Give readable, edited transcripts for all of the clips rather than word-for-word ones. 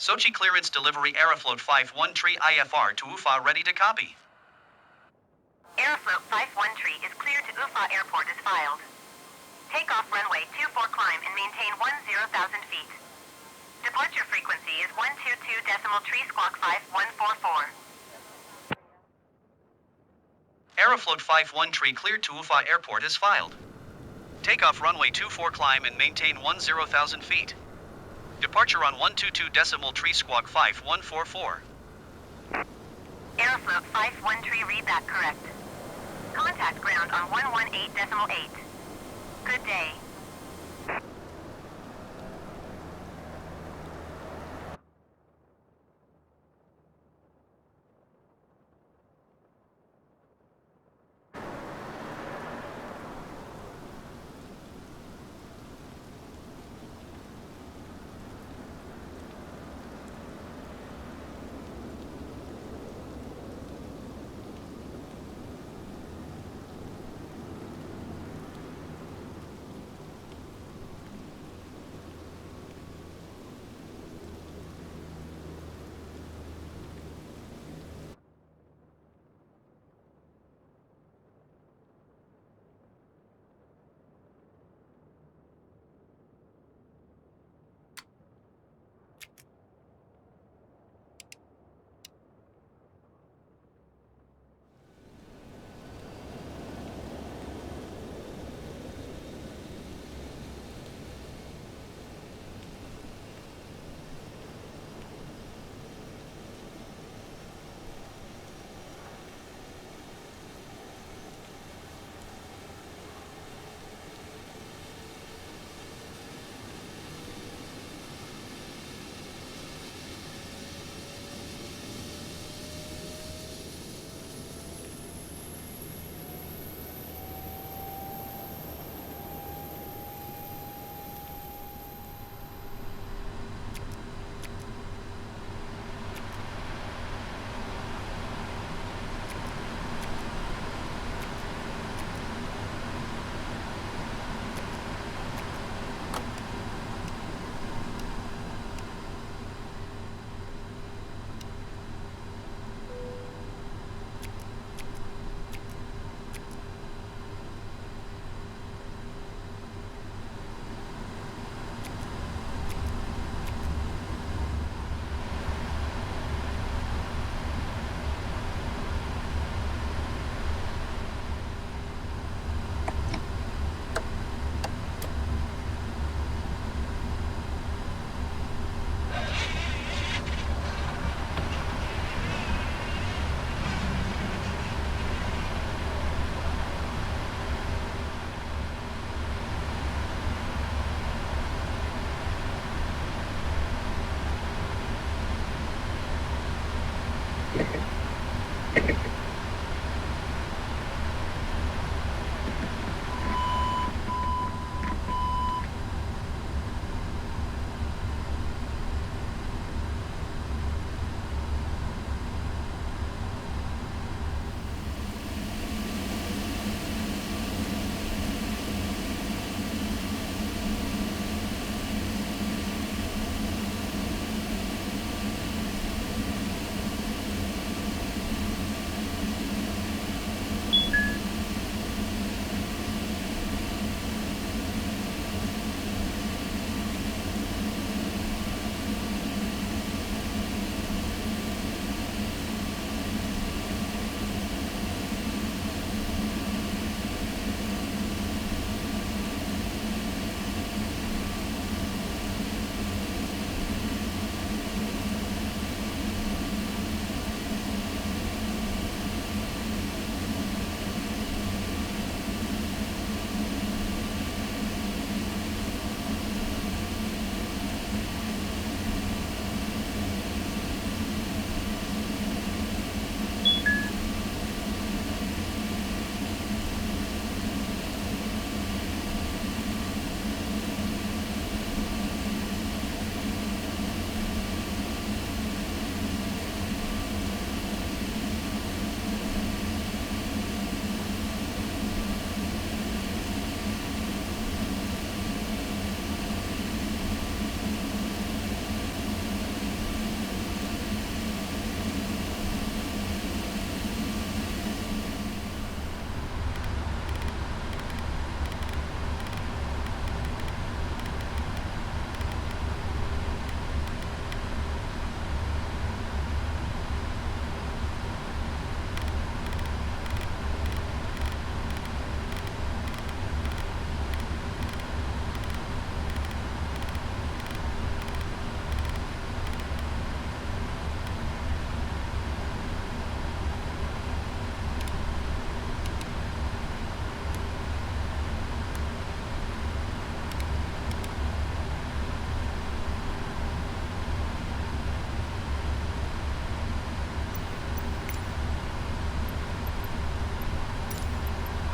Sochi clearance delivery Aeroflot 513 IFR to UFA ready to copy. Aeroflot 513 is clear to UFA Airport as filed. Takeoff runway 24 climb and maintain 10,000 feet. Departure frequency is 122.3 squawk 5144. Aeroflot 513 cleared to UFA Airport as filed. Takeoff runway 24 climb and maintain 10,000 feet. Departure on 122.3 squawk 5144. Aeroflot 513 read that correct. Contact ground on 118.8. Good day.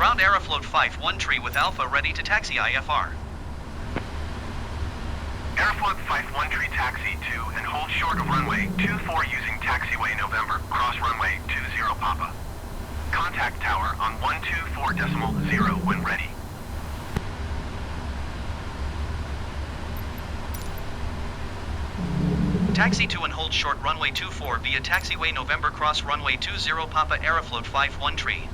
Ground Aeroflot 5-1 tree with Alpha ready to taxi IFR. Aeroflot 5-1 tree taxi to and hold short of runway 24 using taxiway November, cross runway 20 Papa. Contact tower on 124.0 when ready. Taxi to and hold short runway 24 via taxiway November, cross runway 20 Papa Aeroflot 5-1 tree.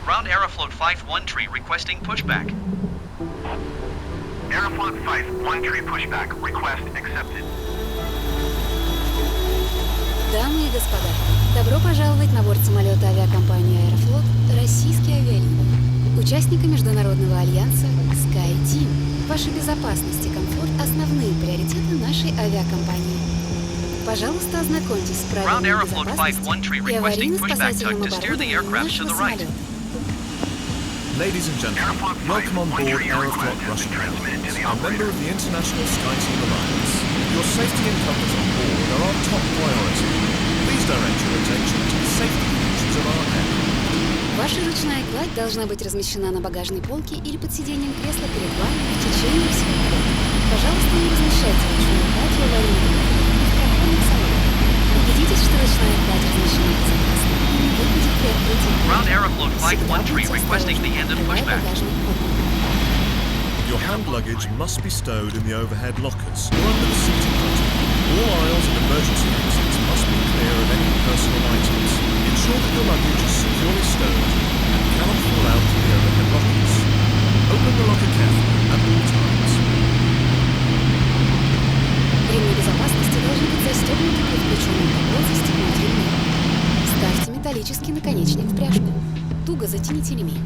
Ground Aeroflot 5-1 tree requesting pushback. Aeroflot 5-1 tree pushback request accepted. Дамы и господа, добро пожаловать на борт самолета авиакомпании «Аэрофлот» российские авиалинии. Участника международного альянса SkyTeam. Ваша безопасность и комфорт – основные приоритеты нашей авиакомпании. Пожалуйста, ознакомьтесь с правилами безопасности и аварийно-спасательным оборудованием нашего самолета. Ladies and gentlemen, welcome on board Aeroflot Russian Airlines, a member of the International SkyTeam Alliance. Your safety and comfort on board are our top priority. Please direct your attention to the safety features of our aircraft. Ваша ручная кладь должна быть размещена на багажной полке или под сиденьем кресла перед вами в течение всего полета. Пожалуйста, не размещайте ручную кладь в аварийном положении в проходных салонах. Убедитесь, что ручная кладь размещена безопасно и не выпадет при открытии. Ground Aeroflot 5-1 tree requesting the end of pushback. Your hand luggage must be stowed in the overhead lockers or under the seat in front of you. All aisles and emergency exits must be clear of any personal items. Ensure that your luggage is securely stowed and cannot fall out from the overhead lockers. Open the locker carefully at all times. Ремни безопасности должны быть застегнуты при включенном табло «Застегнуть ремни». Ставьте металлический наконечник в пряжку. Туго затяните ремень.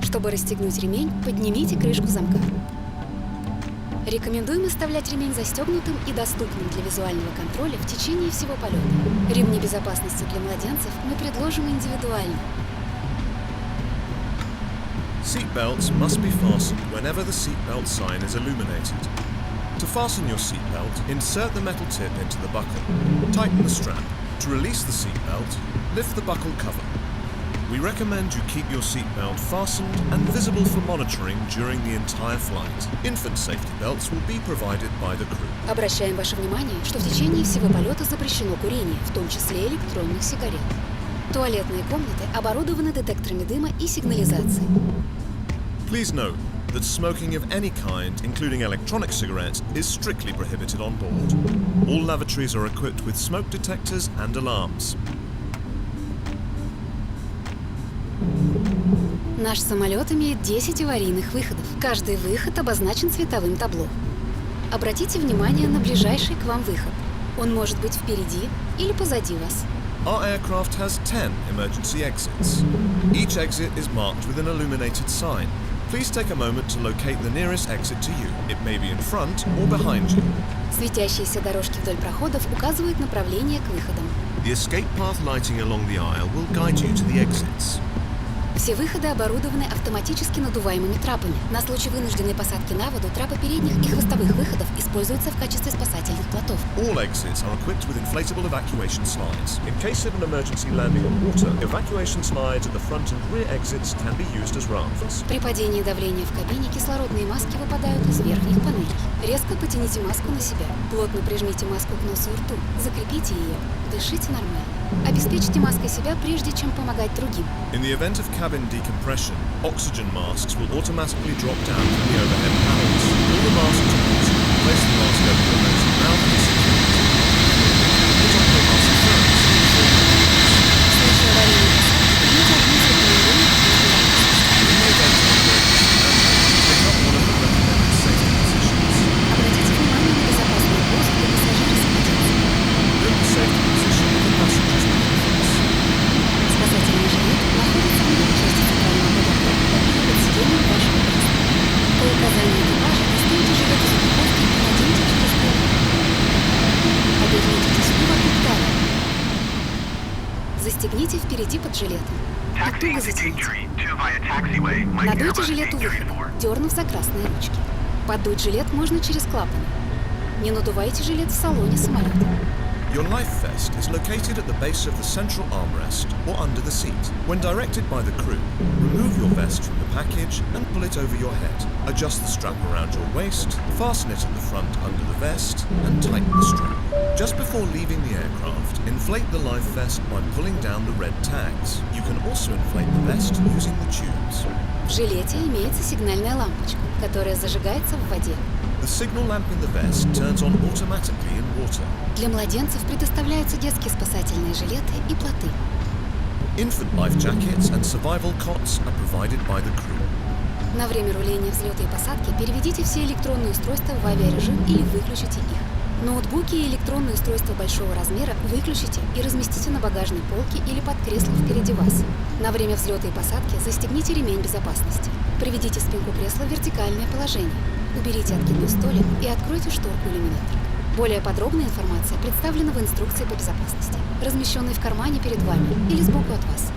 Чтобы расстегнуть ремень, поднимите крышку замка. Рекомендуем оставлять ремень застегнутым и доступным для визуального контроля в течение всего полета. Ремни безопасности для младенцев мы предложим индивидуально. Seatbelts must be fastened whenever the seatbelt sign is illuminated. To fasten your seatbelt, insert the metal tip into the buckle. Tighten the strap. To release the seatbelt, lift the buckle cover. We recommend you keep your seatbelt fastened and visible for monitoring during the entire flight. Infant safety belts will be provided by the crew. Обращаем ваше внимание, что в течение всего полета запрещено курение, в том числе электронных сигарет. Туалетные комнаты оборудованы детекторами дыма и сигнализацией. Please note that smoking of any kind, including electronic cigarettes, is strictly prohibited on board. All lavatories are equipped with smoke detectors and alarms. Наш самолет имеет 10 аварийных выходов. Каждый выход обозначен цветовым табло. Обратите внимание на ближайший к вам выход. Он может быть впереди или позади вас. Our aircraft has 10 emergency exits. Each exit is marked with an illuminated sign. Please take a moment to locate the nearest exit to you. It may be in front or behind you. Светящиеся дорожки вдоль проходов указывают направление к выходам. The escape path lighting along the aisle will guide you to the exits. Все выходы оборудованы автоматически надуваемыми трапами. На случай вынужденной посадки на воду трапы передних и хвостовых выходов используются в качестве спасательных плотов. All exits are equipped with inflatable evacuation slides. In case of an emergency landing on water, evacuation slides at the front and rear exits can be used as rafts. При падении давления в кабине кислородные маски выпадают из верхних панелей. Резко потяните маску на себя. Плотно прижмите маску к носу и рту. Закрепите ее. Дышите нормально. Обеспечьте маской себя, прежде чем помогать другим. In the event of cabin decompression, oxygen masks will automatically drop down from the overhead panels. Pull the mask towards you. Place the mask over your nose and mouth and secure it. Put on your mask first. В случае аварийной посадки примите одну из перейти под жилетом и Taxiing туго to затяните. gate tree 2 via taxiway might be Надуйте arrested жилет у gate выхода, 34. дернув за красные ручки. Поддуть жилет можно через клапаны. Не надувайте жилет в салоне самолета. Your life vest is located at the base of the central armrest or under the seat. When directed by the crew, remove your vest from the package and pull it over your head. Adjust the strap around your waist, fasten it at the front under the vest, and tighten the strap. Just before leaving the aircraft, inflate the life vest by pulling down the red tags. You can also inflate the vest using the tubes. В жилете имеется сигнальная лампочка, которая зажигается в воде. The signal lamp in the vest turns on automatically in water. Для младенцев предоставляются детские спасательные жилеты и плоты. Infant life jackets and survival cots are provided by the crew. На время руления, взлета и посадки переведите все электронные устройства в авиарежим или выключите их. Ноутбуки и электронные устройства большого размера выключите и разместите на багажной полке или под креслом впереди вас. На время взлета и посадки застегните ремень безопасности. Приведите спинку кресла в вертикальное положение. Уберите откидной столик и откройте шторку иллюминатора. Более подробная информация представлена в инструкции по безопасности, размещенной в кармане перед вами или сбоку от вас.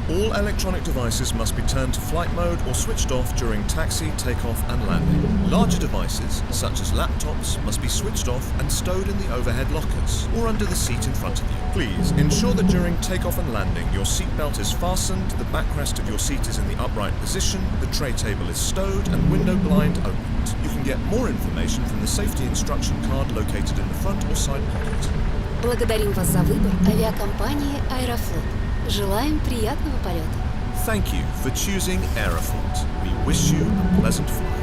All electronic devices must be turned to flight mode or switched off during taxi, takeoff and landing. Larger devices, such as laptops, must be switched off and stowed in the overhead lockers or under the seat in front of you. Please ensure that during takeoff and landing your seatbelt is fastened, the backrest of your seat is in the upright position, the tray table is stowed and window blind opened. You can get more information from the safety instruction card located in the front or side pocket. Благодарим вас за выбор авиакомпании «Аэрофлот». Желаем приятного полета. Thank you for choosing Aeroflot. We wish you a pleasant flight.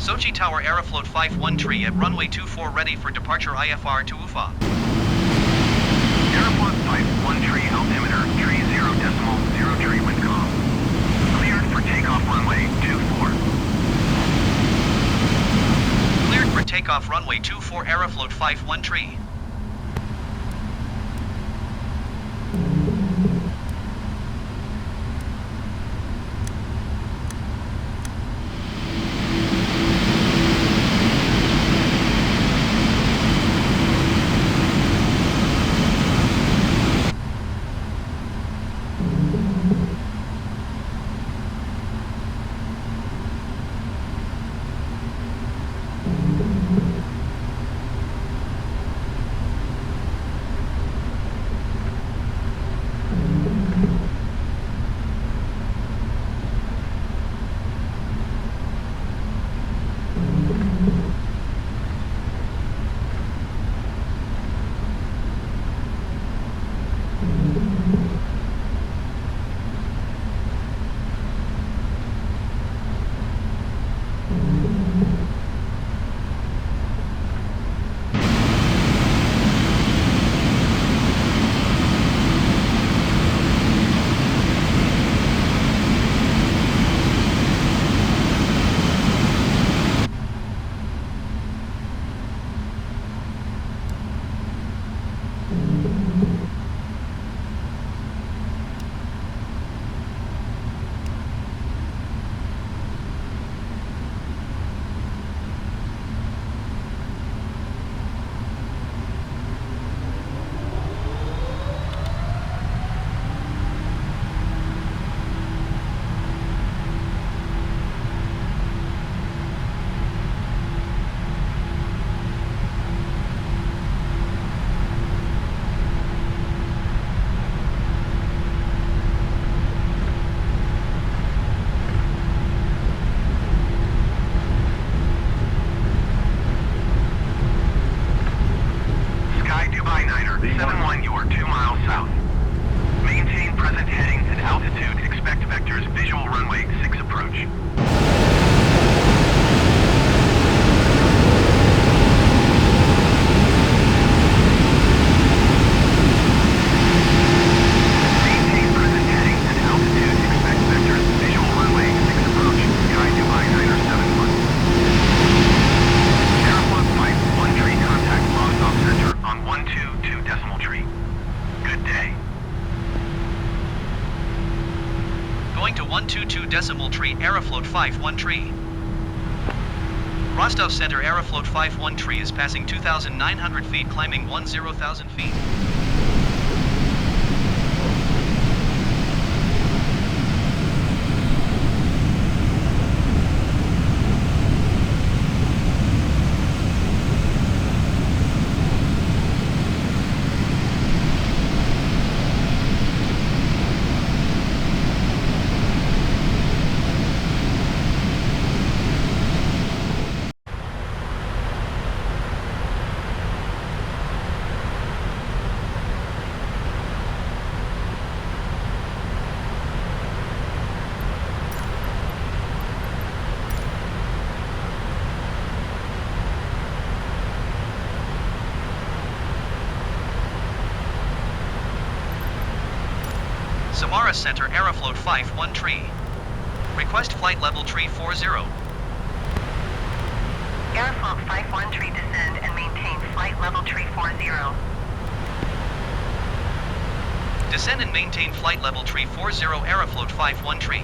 Sochi Tower Aeroflot 5-1 tree at runway 24 ready for departure IFR to UFA. Aeroflot type 1 tree altimeter, tree 0.0 tree wind calm. Cleared for takeoff runway 24. Cleared for takeoff runway 24 Aeroflot 5-1 tree. 51 tree. Rostov Center Aeroflot 51 tree is passing 2,900 feet, climbing 10,000 feet. Samara Center Aeroflot 51 tree. Request flight level tree 40. Aeroflot 51 tree descend and maintain flight level tree 40. Descend and maintain flight level tree 40 Aeroflot 51 tree.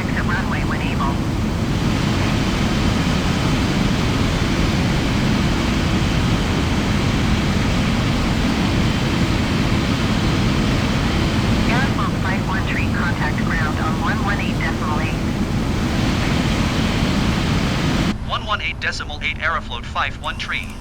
218.8 Aeroflot 51 tree.